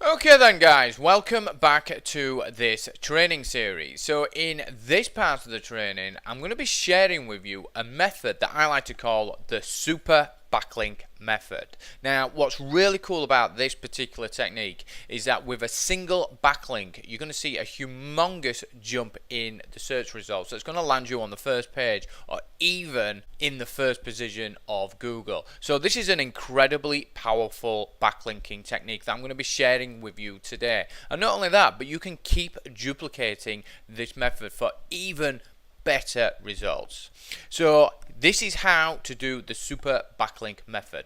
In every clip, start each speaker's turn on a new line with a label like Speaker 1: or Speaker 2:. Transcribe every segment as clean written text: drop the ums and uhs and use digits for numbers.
Speaker 1: Okay then guys, welcome back to this training series. So in this part of the training, I'm going to be sharing with you a method that I like to call the super backlink method. Now what's really cool about this particular technique is that with a single backlink you're going to see a humongous jump in the search results. So it's going to land you on the first page or even in the first position of Google. So this is an incredibly powerful backlinking technique that I'm going to be sharing with you today. And not only that, but you can keep duplicating this method for even better results. So this is how to do the super backlink method.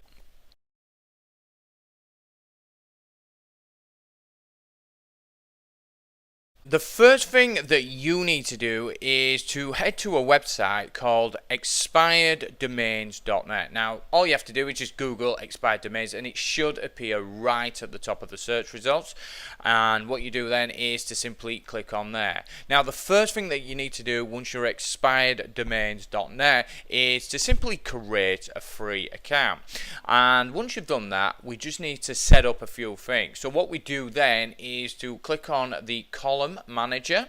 Speaker 1: The first thing that you need to do is to head to a website called expireddomains.net. Now all you have to do is just Google expired domains and it should appear right at the top of the search results, and what you do then is to simply click on there. Now the first thing that you need to do once you're expireddomains.net is to simply create a free account, and once you've done that we just need to set up a few things. So what we do then is to click on the column manager,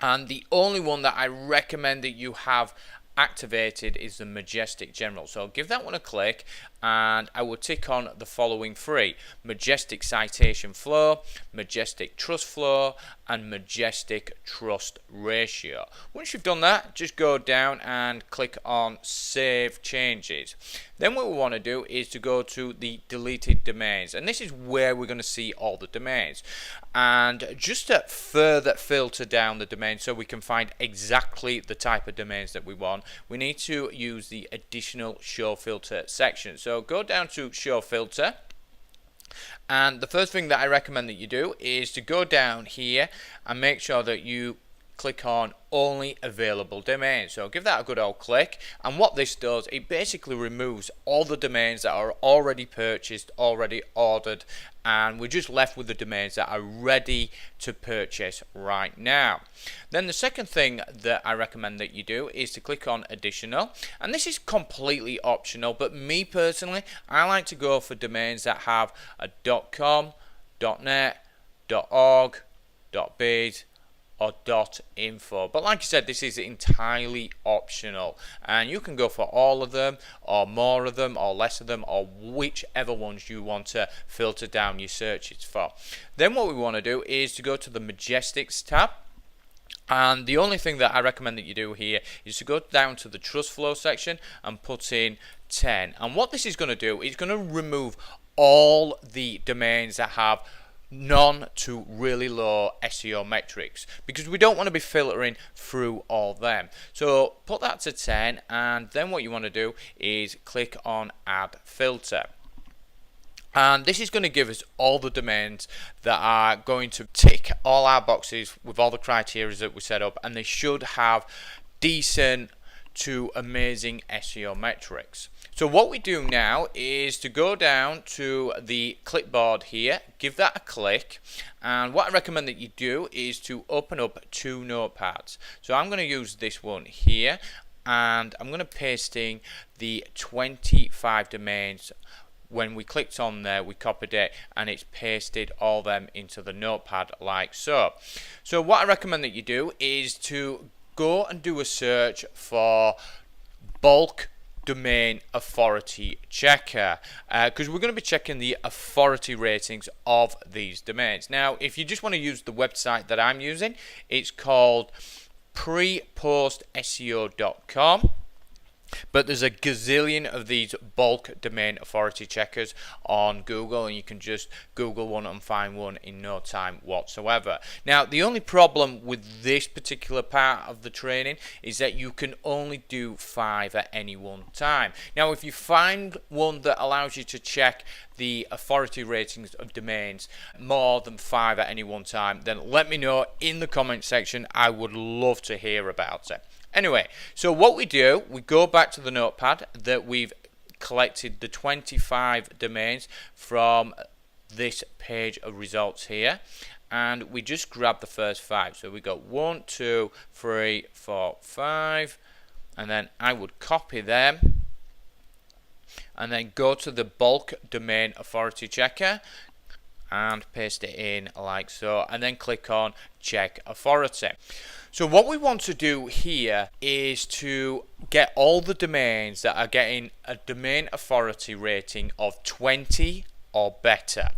Speaker 1: and the only one that I recommend that you have activated is the Majestic General. So I'll give that one a click and I will tick on the following three: Majestic Citation Flow, Majestic Trust Flow, and Majestic Trust Ratio. Once you've done that, just go down and click on Save Changes. Then what we want to do is to go to the deleted domains, and this is where we're going to see all the domains. And just to further filter down the domains so we can find exactly the type of domains that we want, we need to use the additional show filter section. So go down to show filter, and the first thing that I recommend that you do is to go down here and make sure that you click on only available domains. So give that a good old click, and what this does, it basically removes all the domains that are already purchased, already ordered, and we're just left with the domains that are ready to purchase right now. Then the second thing that I recommend that you do is to click on additional, and this is completely optional, but me personally, I like to go for domains that have a .com, .net, .org, .biz, or .info. But like I said, this is entirely optional, and you can go for all of them or more of them or less of them, or whichever ones you want to filter down your searches for. Then what we want to do is to go to the Majestics tab, and the only thing that I recommend that you do here is to go down to the Trust Flow section and put in 10. And what this is going to do is going to remove all the domains that have none to really low SEO metrics, because we don't want to be filtering through all them. So put that to 10, and then what you want to do is click on add filter, and this is going to give us all the domains that are going to tick all our boxes with all the criteria that we set up, and they should have decent to amazing SEO metrics. So what we do now is to go down to the clipboard here, give that a click, and what I recommend that you do is to open up two notepads. So I'm going to use this one here, and I'm going to paste in the 25 domains. When we clicked on there, we copied it and it's pasted all them into the notepad like so. So what I recommend that you do is to go and do a search for bulk domain authority checker, because we're going to be checking the authority ratings of these domains. Now if you just want to use the website that I'm using, it's called prepostseo.com. But there's a gazillion of these bulk domain authority checkers on Google, and you can just Google one and find one in no time whatsoever. Now the only problem with this particular part of the training is that you can only do 5 at any one time. Now if you find one that allows you to check the authority ratings of domains more than 5 at any one time, then let me know in the comment section. I would love to hear about it. Anyway, so what we do, we go back to the notepad that we've collected the 25 domains from this page of results here, and we just grab the first 5. So we got 1, 2, 3, 4, 5, and then I would copy them and then go to the bulk domain authority checker, and paste it in like so, and then click on check authority. So what we want to do here is to get all the domains that are getting a domain authority rating of 20 or better.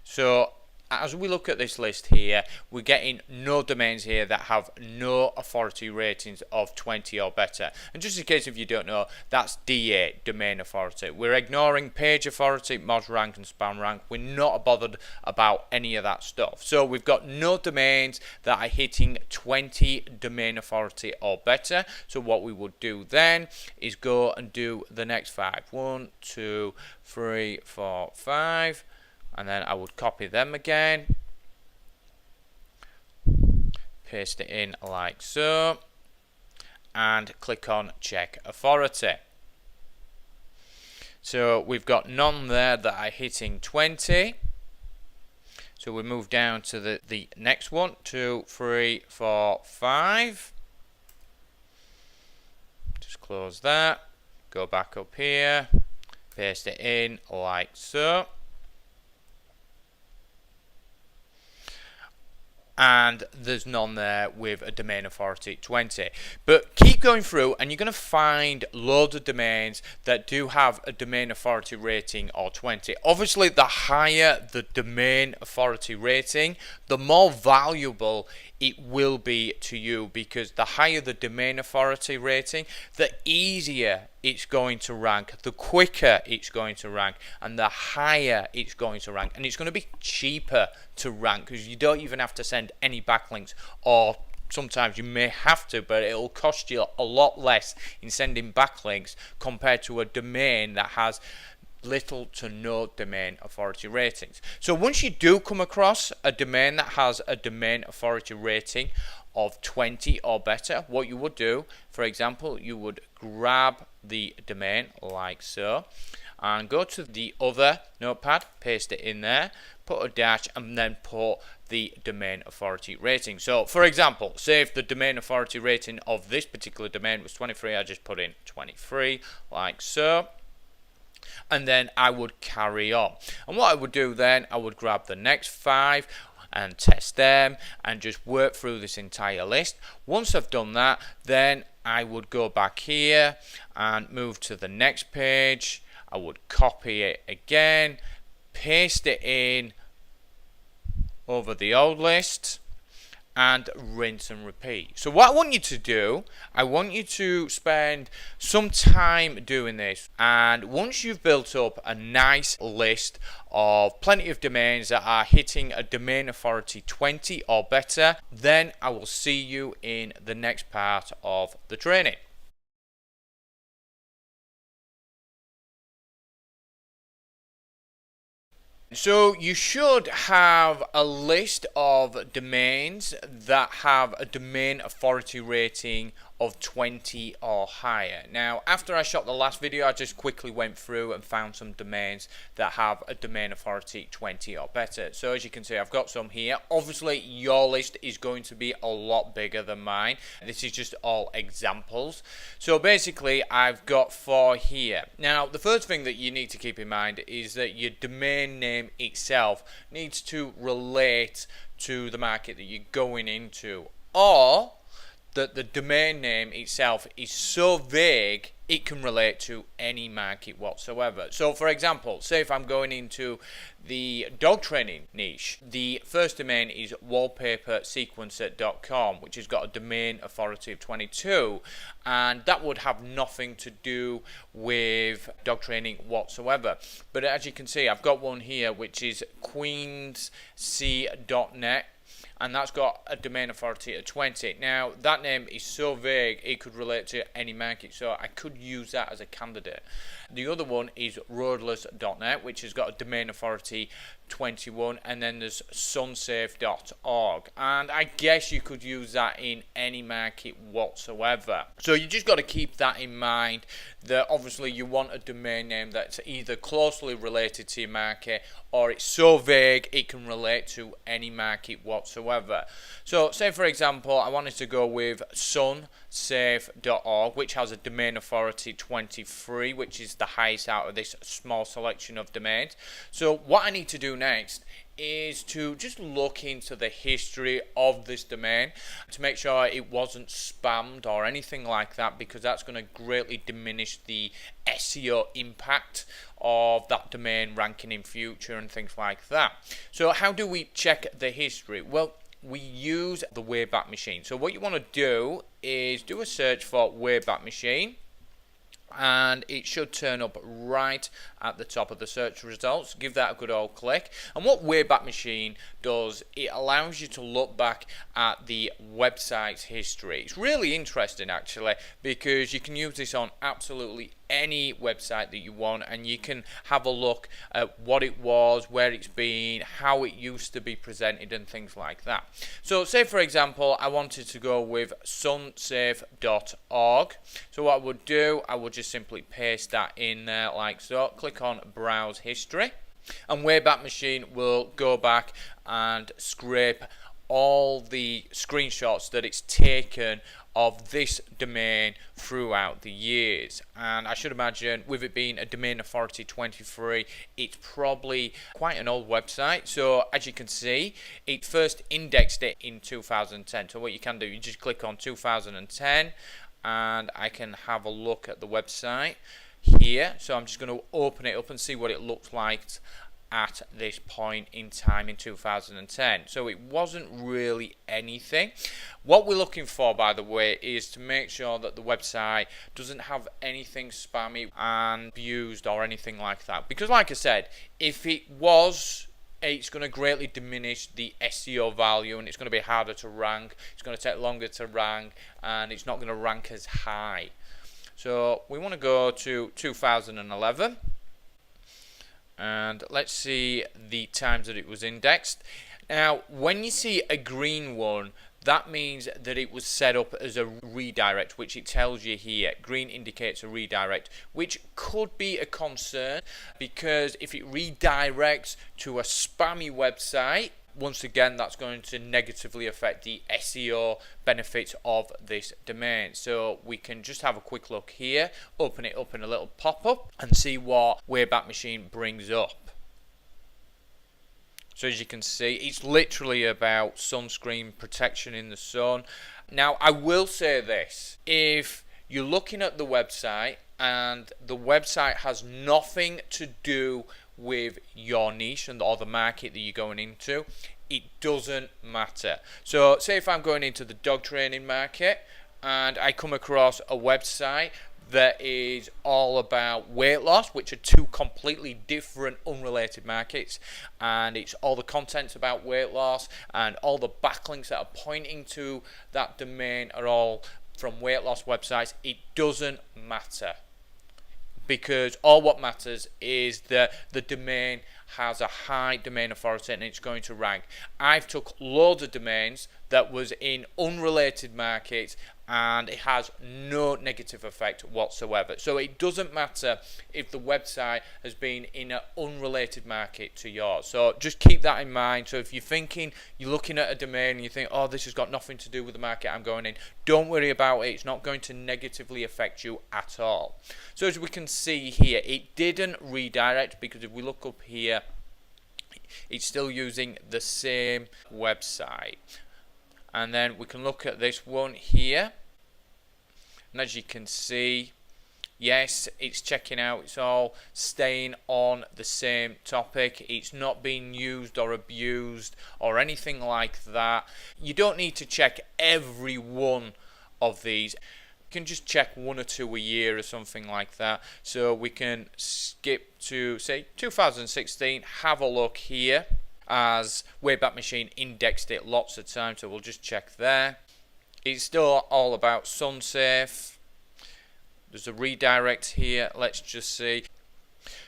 Speaker 1: So as we look at this list here, we're getting no domains here that have no authority ratings of 20 or better. And just in case if you don't know, that's DA, domain authority. We're ignoring page authority, mod rank and spam rank. We're not bothered about any of that stuff. So we've got no domains that are hitting 20 domain authority or better. So what we would do then is go and do the next 5. 1, 2, 3, 4, 5. And then I would copy them again, paste it in like so, and click on check authority. So we've got none there that are hitting 20. So we move down to the next one, 2, 3, 4, 5. Just close that, go back up here, paste it in like so. And there's none there with a domain authority 20. But keep going through and you're going to find loads of domains that do have a domain authority rating of 20. Obviously, the higher the domain authority rating, the more valuable it will be to you, because the higher the domain authority rating, the easier it's going to rank, the quicker it's going to rank, and the higher it's going to rank. And it's going to be cheaper to rank because you don't even have to send any backlinks, or sometimes you may have to, but it'll cost you a lot less in sending backlinks compared to a domain that has little to no domain authority ratings. So once you do come across a domain that has a domain authority rating of 20 or better, what you would do, for example, you would grab the domain like so and go to the other notepad, paste it in there, put a dash, and then put the domain authority rating. So for example, say if the domain authority rating of this particular domain was 23, I just put in 23 like so. And then I would carry on. And what I would do then, I would grab the next 5 and test them and just work through this entire list. Once I've done that, then I would go back here and move to the next page. I would copy it again, paste it in over the old list, and rinse and repeat. So what I want you to do, I want you to spend some time doing this, and once you've built up a nice list of plenty of domains that are hitting a domain authority 20 or better, then I will see you in the next part of the training. So you should have a list of domains that have a domain authority rating of 20 or higher. Now, after I shot the last video, I just quickly went through and found some domains that have a domain authority 20 or better. So as you can see, I've got some here. Obviously, your list is going to be a lot bigger than mine. This is just all examples. So basically, I've got 4 here. Now, the first thing that you need to keep in mind is that your domain name itself needs to relate to the market that you're going into, or that the domain name itself is so vague it can relate to any market whatsoever. So for example, say if I'm going into the dog training niche, the first domain is wallpapersequencer.com, which has got a domain authority of 22, and that would have nothing to do with dog training whatsoever. But as you can see, I've got one here which is queensc.net, and that's got a domain authority of 20. Now, that name is so vague, it could relate to any market, so I could use that as a candidate. The other one is roadless.net, which has got a domain authority 21, and then there's sunsafe.org, and I guess you could use that in any market whatsoever. So you just got to keep that in mind, that obviously you want a domain name that's either closely related to your market, or it's so vague it can relate to any market whatsoever. whatsoever. So say for example I wanted to go with sunsafe.org, which has a domain authority 23, which is the highest out of this small selection of domains. So what I need to do next is to just look into the history of this domain to make sure it wasn't spammed or anything like that, because that's going to greatly diminish the SEO impact of that domain ranking in future and things like that. So how do we check the history? Well, we use the Wayback Machine. So what you want to do is do a search for Wayback Machine, and it should turn up right at the top of the search results. Give that a good old click. And what Wayback Machine does, it allows you to look back at the website's history. It's really interesting actually, because you can use this on absolutely any website that you want, and you can have a look at what it was, where it's been, how it used to be presented and things like that. So say for example I wanted to go with sunsafe.org. so what I would do, I would just simply paste that in there like so, click on browse history, and Wayback Machine will go back and scrape all the screenshots that it's taken of this domain throughout the years. And I should imagine, with it being a domain authority 23, it's probably quite an old website. So as you can see, it first indexed it in 2010. So what you can do, you just click on 2010 and I can have a look at the website here. So I'm just going to open it up and see what it looks like at this point in time in 2010. So it wasn't really anything. What we're looking for, by the way, is to make sure that the website doesn't have anything spammy and abused or anything like that, because like I said, if it was, it's going to greatly diminish the SEO value, and it's going to be harder to rank, it's going to take longer to rank, and it's not going to rank as high. So we want to go to 2011, and let's see the times that it was indexed. Now when you see a green one, that means that it was set up as a redirect, which it tells you here. Green indicates a redirect, which could be a concern, because if it redirects to a spammy website, once again that's going to negatively affect the SEO benefits of this domain. So we can just have a quick look here, open it up in a little pop-up and see what Wayback Machine brings up. So as you can see, it's literally about sunscreen protection in the sun. Now I will say this, if you're looking at the website and the website has nothing to do with your niche and or the market that you're going into, it doesn't matter. So say if I'm going into the dog training market and I come across a website that is all about weight loss, which are two completely different unrelated markets, and it's all the content's about weight loss and all the backlinks that are pointing to that domain are all from weight loss websites, it doesn't matter, because all what matters is that the domain has a high domain authority and it's going to rank. I've took loads of domains that was in unrelated markets and it has no negative effect whatsoever. So it doesn't matter if the website has been in an unrelated market to yours. So just keep that in mind. So if you're thinking, you're looking at a domain and you think, oh, this has got nothing to do with the market I'm going in, don't worry about it. It's not going to negatively affect you at all. So as we can see here, it didn't redirect, because if we look up here, it's still using the same website. And then we can look at this one here, and as you can see, yes, it's checking out, it's all staying on the same topic, it's not being used or abused or anything like that. You don't need to check every one of these. You can just check one or two a year or something like that. So we can skip to say 2016, have a look here, as Wayback Machine indexed it lots of times, so we'll just check there. It's still all about SunSafe. There's a redirect here, let's just see.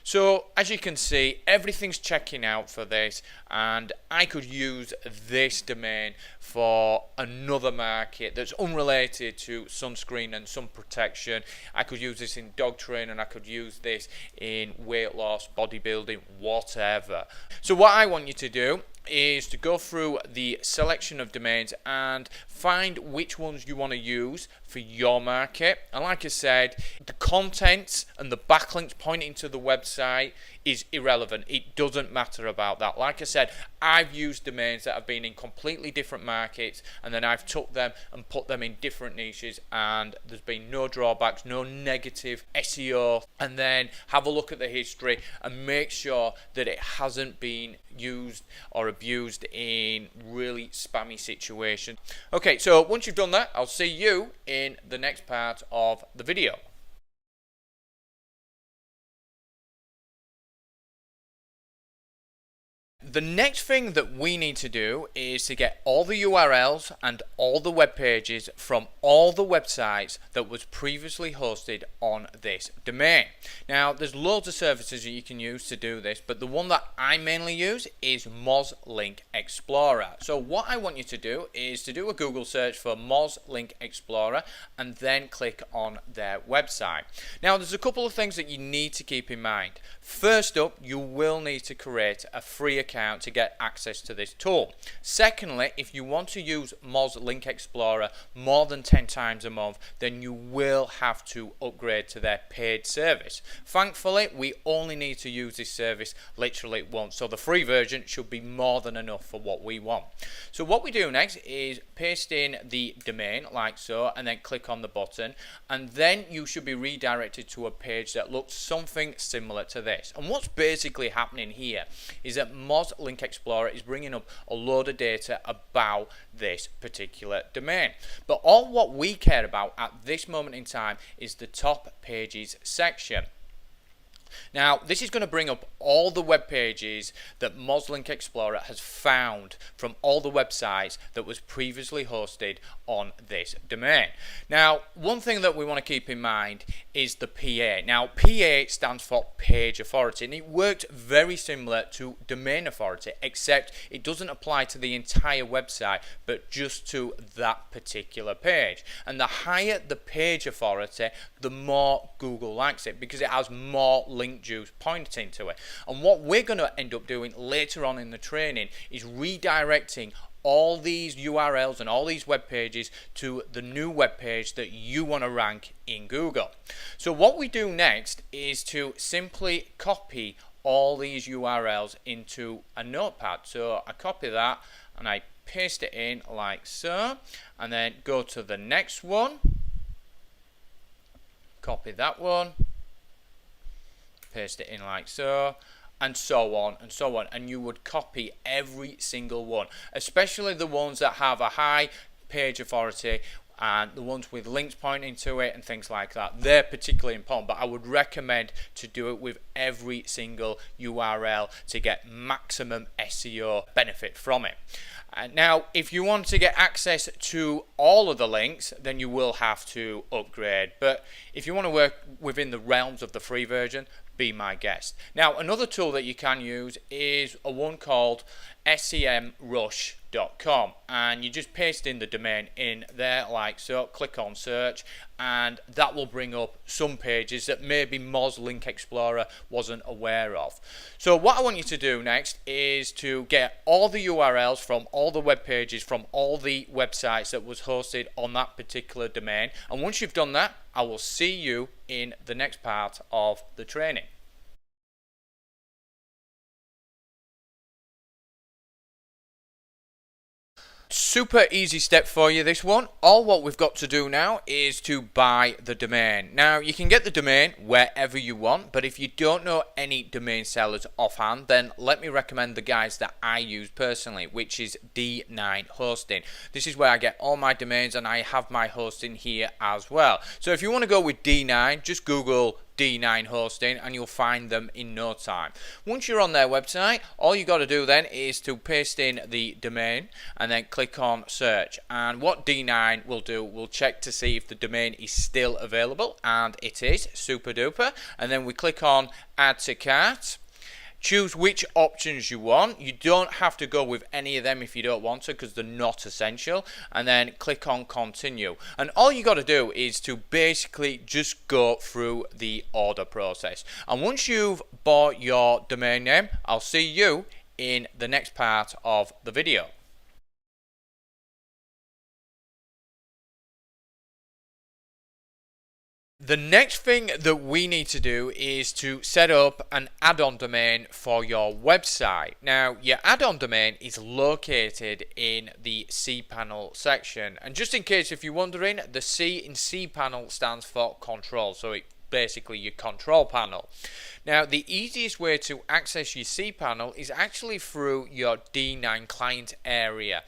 Speaker 1: So as you can see, everything's checking out for this, and I could use this domain for another market that's unrelated to sunscreen and sun protection. I could use this in dog training, I could use this in weight loss, bodybuilding, whatever. So what I want you to do is to go through the selection of domains and find which ones you want to use for your market. And like I said, the content and the backlinks pointing to the website is irrelevant. It doesn't matter about that. Like I said, I've used domains that have been in completely different markets, and then I've took them and put them in different niches, and there's been no drawbacks, no negative SEO. And then have a look at the history and make sure that it hasn't been used or abused in really spammy situations. Okay, so once you've done that, I'll see you in the next part of the video. The next thing that we need to do is to get all the URLs and all the web pages from all the websites that was previously hosted on this domain. Now, there's loads of services that you can use to do this, but the one that I mainly use is Moz Link Explorer. So what I want you to do is to do a Google search for Moz Link Explorer and then click on their website. Now, there's a couple of things that you need to keep in mind. First up, you will need to create a free account to get access to this tool. Secondly, if you want to use Moz Link Explorer more than 10 times a month, then you will have to upgrade to their paid service. Thankfully, we only need to use this service literally once, so the free version should be more than enough for what we want. So what we do next is paste in the domain like so, and then click on the button, and then you should be redirected to a page that looks something similar to this. And what's basically happening here is that Moz Link Explorer is bringing up a load of data about this particular domain. But all what we care about at this moment in time is the top pages section. Now, this is going to bring up all the web pages that Moz Link Explorer has found from all the websites that was previously hosted on this domain. Now, one thing that we want to keep in mind is the PA. Now, PA stands for page authority, and it works very similar to domain authority, except it doesn't apply to the entire website, but just to that particular page. And the higher the page authority, the more Google likes it, because it has more link juice pointing to it. And what we're going to end up doing later on in the training is redirecting all these URLs and all these web pages to the new web page that you want to rank in Google. So what we do next is to simply copy all these URLs into a notepad. So I copy that and I paste it in like so, and then go to the next one, copy that one, paste it in like so, and so on and so on. And you would copy every single one, especially the ones that have a high page authority and the ones with links pointing to it and things like that. They're particularly important, but I would recommend to do it with every single URL to get maximum SEO benefit from it. Now, if you want to get access to all of the links, then you will have to upgrade. But if you want to work within the realms of the free version, be my guest. Now, another tool that you can use is a one called semrush.com, and you just paste in the domain in there like so, click on search, and that will bring up some pages that maybe Moz Link Explorer wasn't aware of. So what I want you to do next is to get all the URLs from all the web pages from all the websites that was hosted on that particular domain, and once you've done that, I will see you in the next part of the training. Super easy step for you, this one. All what we've got to do now is to buy the domain. Now, you can get the domain wherever you want, but if you don't know any domain sellers offhand, then let me recommend the guys that I use personally, which is D9 Hosting. This is where I get all my domains, and I have my hosting here as well. So if you want to go with D9, just Google D9 Hosting and you'll find them in no time. Once you're on their website, all you got to do then is to paste in the domain and then click on search, and what D9 will do, will check to see if the domain is still available, and it is, super duper, and then we click on add to cart. Choose which options you want. You don't have to go with any of them if you don't want to, because they're not essential, and then click on continue. And all you got to do is to basically just go through the order process. And once you've bought your domain name, I'll see you in the next part of the video. The next thing that we need to do is to set up an add-on domain for your website. Now, your add-on domain is located in the cPanel section. And just in case if you're wondering, the C in cPanel stands for control. So it basically your control panel. Now, the easiest way to access your cPanel is actually through your D9 client area.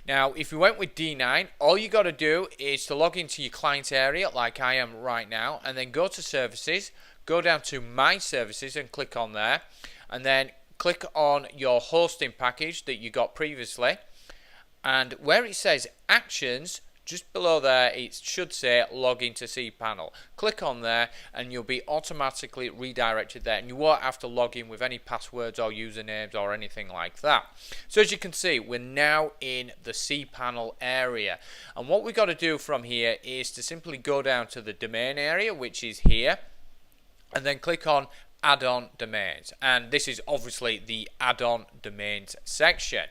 Speaker 1: Now, if you went with D9, all you got to do is to log into your client area like I am right now, and then go to services, go down to my services and click on there, and then click on your hosting package that you got previously, and where it says actions, just below there it should say log into cPanel. Click on there and you'll be automatically redirected there, and you won't have to log in with any passwords or usernames or anything like that. So as you can see, we're now in the cPanel area, and what we got to do from here is to simply go down to the domain area, which is here, and then click on add-on domains, and this is obviously the add-on domains section.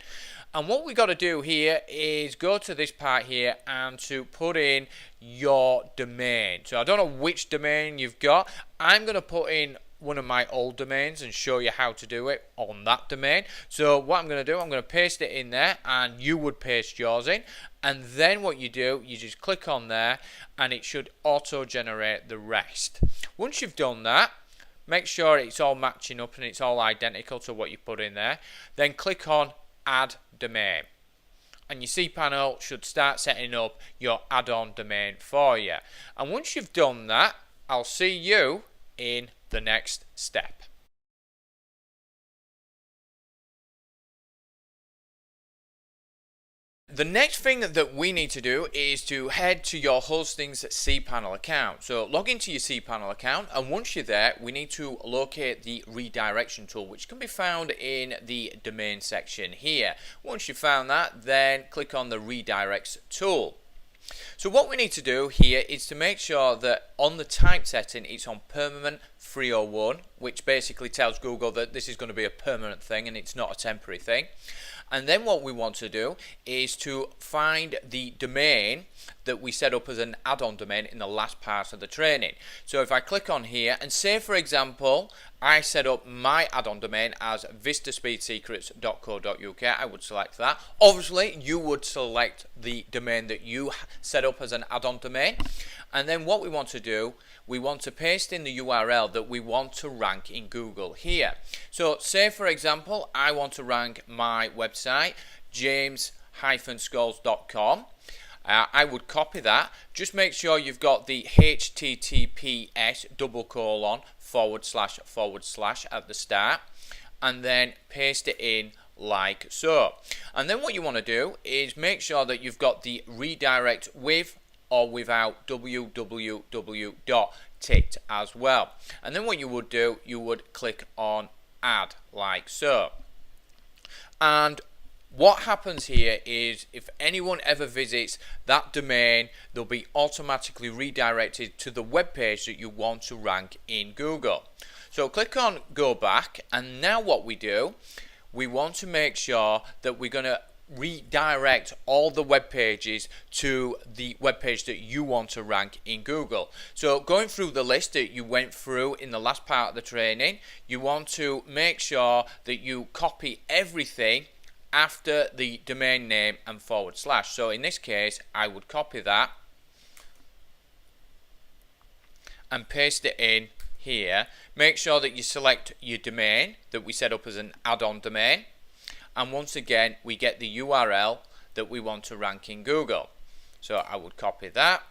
Speaker 1: And what we got to do here is go to this part here and to put in your domain. So I don't know which domain you've got. I'm going to put in one of my old domains and show you how to do it on that domain. So what I'm going to do, I'm going to paste it in there, and you would paste yours in, and then what you do, you just click on there and it should auto generate the rest. Once you've done that, make sure it's all matching up and it's all identical to what you put in there. Then click on add domain, and your cPanel should start setting up your add-on domain for you. And once you've done that, I'll see you in the next step. The next thing that we need to do is to head to your hosting's cPanel account. So log into your cPanel account, and once you're there, we need to locate the redirection tool, which can be found in the domain section here. Once you've found that, then click on the redirects tool. So what we need to do here is to make sure that on the type setting it's on permanent 301, which basically tells Google that this is going to be a permanent thing and it's not a temporary thing. And then what we want to do is to find the domain that we set up as an add-on domain in the last part of the training. So if I click on here and say, for example, I set up my add-on domain as vistaspeedsecrets.co.uk, I would select that. Obviously, you would select the domain that you set up as an add-on domain. And then what we want to do, we want to paste in the URL that we want to rank in Google here. So say, for example, I want to rank my website, james-scholes.com. I would copy that. Just make sure you've got the https:// at the start, and then paste it in like so. And then what you want to do is make sure that you've got the redirect with or without www. ticked as well. And then what you would do, you would click on add like so. And what happens here is if anyone ever visits that domain, they'll be automatically redirected to the web page that you want to rank in Google. So click on go back, and now what we do, we want to make sure that we're going to redirect all the web pages to the web page that you want to rank in Google. So going through the list that you went through in the last part of the training, you want to make sure that you copy everything after the domain name and /. So in this case, I would copy that and paste it in here. Make sure that you select your domain that we set up as an add-on domain, and once again we get the URL that we want to rank in Google. So I would copy that,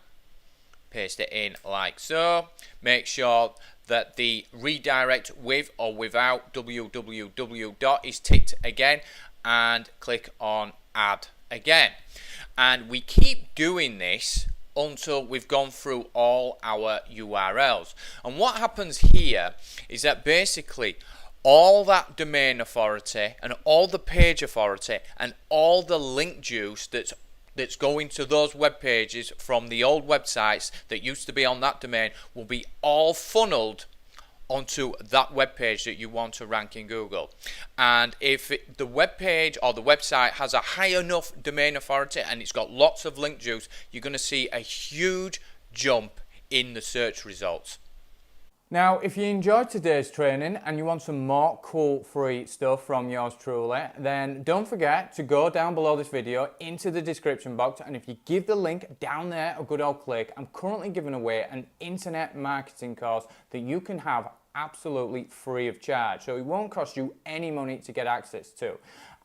Speaker 1: paste it in like so. Make sure that the redirect with or without www. is ticked again, and click on add again. And we keep doing this until we've gone through all our URLs. And what happens here is that basically all that domain authority and all the page authority and all the link juice that's going to those web pages from the old websites that used to be on that domain will be all funneled onto that web page that you want to rank in Google. And if the web page or the website has a high enough domain authority and it's got lots of link juice, you're going to see a huge jump in the search results.
Speaker 2: Now, if you enjoyed today's training and you want some more cool free stuff from yours truly, then don't forget to go down below this video into the description box, and if you give the link down there a good old click, I'm currently giving away an internet marketing course that you can have absolutely free of charge. So it won't cost you any money to get access to.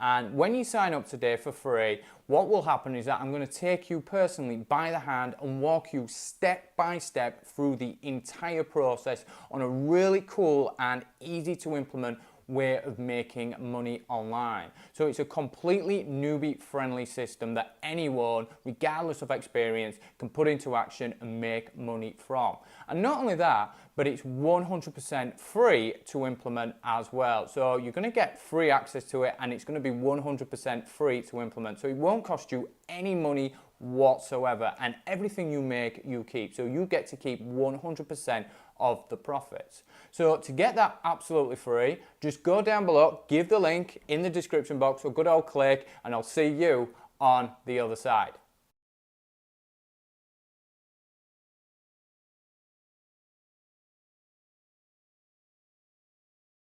Speaker 2: And when you sign up today for free, what will happen is that I'm going to take you personally by the hand and walk you step by step through the entire process on a really cool and easy to implement way of making money online. So it's a completely newbie friendly system that anyone, regardless of experience, can put into action and make money from. And not only that, but it's 100% free to implement as well. So you're going to get free access to it, and it's going to be 100% free to implement. So it won't cost you any money whatsoever, and everything you make, you keep. So you get to keep 100% of the profits. So to get that absolutely free, just go down below, give the link in the description box a good old click, and I'll see you on the other side.